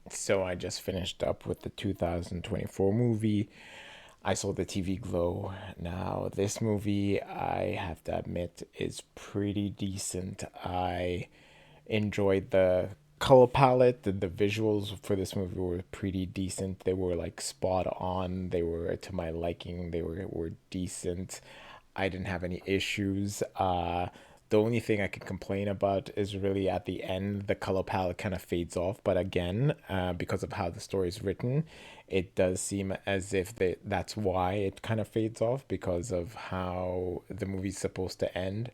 So I just finished up with the 2024 movie. I saw the TV Glow. Now, this movie, I have to admit, is pretty decent. I enjoyed the color palette. The visuals for this movie were pretty decent. They were like spot on. They were to my liking. They were decent. I didn't have any issues. The only thing I could complain about is really at the end, the color palette kind of fades off. But again, because of how the story is written, it does seem as if that's why it kind of fades off because of how the movie's supposed to end.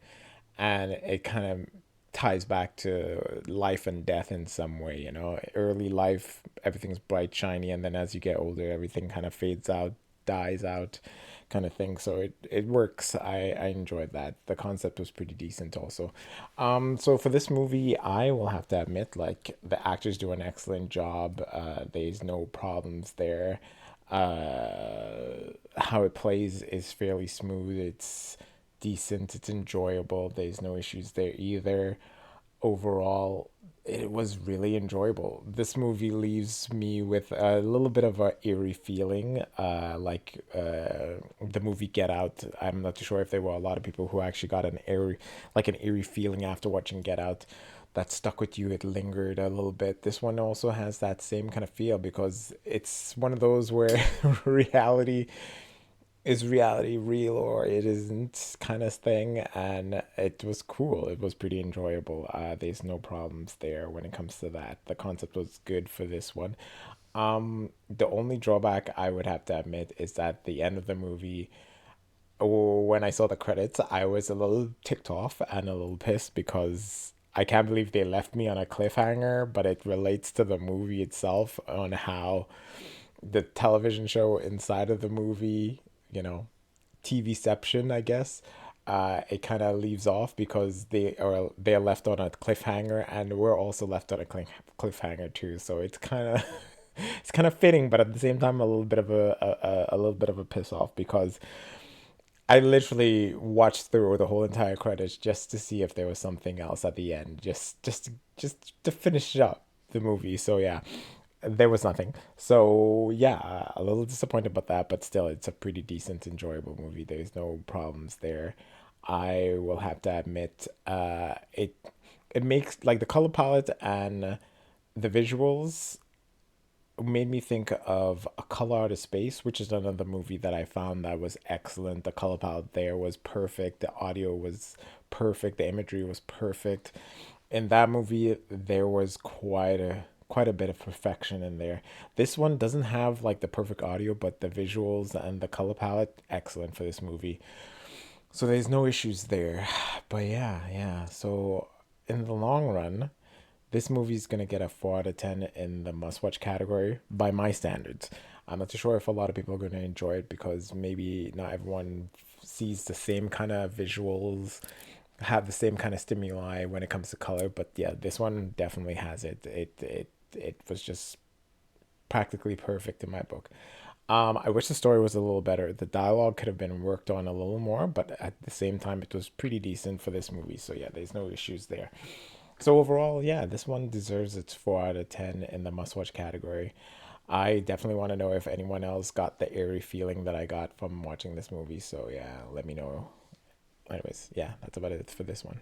And it kind of ties back to life and death in some way, you know. Early life, everything's bright, shiny, and then as you get older, everything kind of fades out, dies out, kind of thing. So it works. I enjoyed that. The concept was pretty decent also. So for this movie, I will have to admit, like, the actors do an excellent job. There's no problems there. How it plays is fairly smooth. It's decent. It's enjoyable. There's no issues there either. Overall, it was really enjoyable. This movie leaves me with a little bit of a eerie feeling, the movie Get Out. I'm not too sure if there were a lot of people who actually got an eerie feeling after watching Get Out that stuck with you. It lingered a little bit. This one also has that same kind of feel because it's one of those where reality is reality real or it isn't kind of thing, and it was cool. It was pretty enjoyable. There's no problems there when it comes to that. The concept was good for this one. The only drawback I would have to admit is that the end of the movie, when I saw the credits, I was a little ticked off and a little pissed because I can't believe they left me on a cliffhanger, but it relates to the movie itself on how the television show inside of the movie, you know, TVception, I guess. It kind of leaves off because they're left on a cliffhanger, and we're also left on a cliffhanger too. So it's kind of it's kind of fitting, but at the same time, a little bit of a little bit of a piss off because I literally watched through the whole entire credits just to see if there was something else at the end, just to finish up the movie. So yeah, there was nothing. So yeah, a little disappointed about that, but still, it's a pretty decent, enjoyable movie. There's no problems there. I will have to admit, it makes like the color palette and the visuals made me think of A Color Out of Space, which is another movie that I found that was excellent. The color palette there was perfect. The audio was perfect. The imagery was perfect. In that movie, there was quite a bit of perfection in there. This one doesn't have like the perfect audio, but the visuals and the color palette excellent for this movie. So there's no issues there. But yeah. So in the long run, this movie's gonna get a 4 out of 10 in the must watch category by my standards. I'm not too sure if a lot of people are gonna enjoy it because maybe not everyone sees the same kind of visuals, have the same kind of stimuli when it comes to color. But yeah, this one definitely has it. It was just practically perfect in my book. I wish the story was a little better. The dialogue could have been worked on a little more, but at the same time, it was pretty decent for this movie. So yeah, there's no issues there. So overall, yeah, this one deserves its 4 out of 10 in the must watch category. I definitely want to know if anyone else got the eerie feeling that I got from watching this movie. So yeah, let me know. Anyways, yeah, that's about it for this one.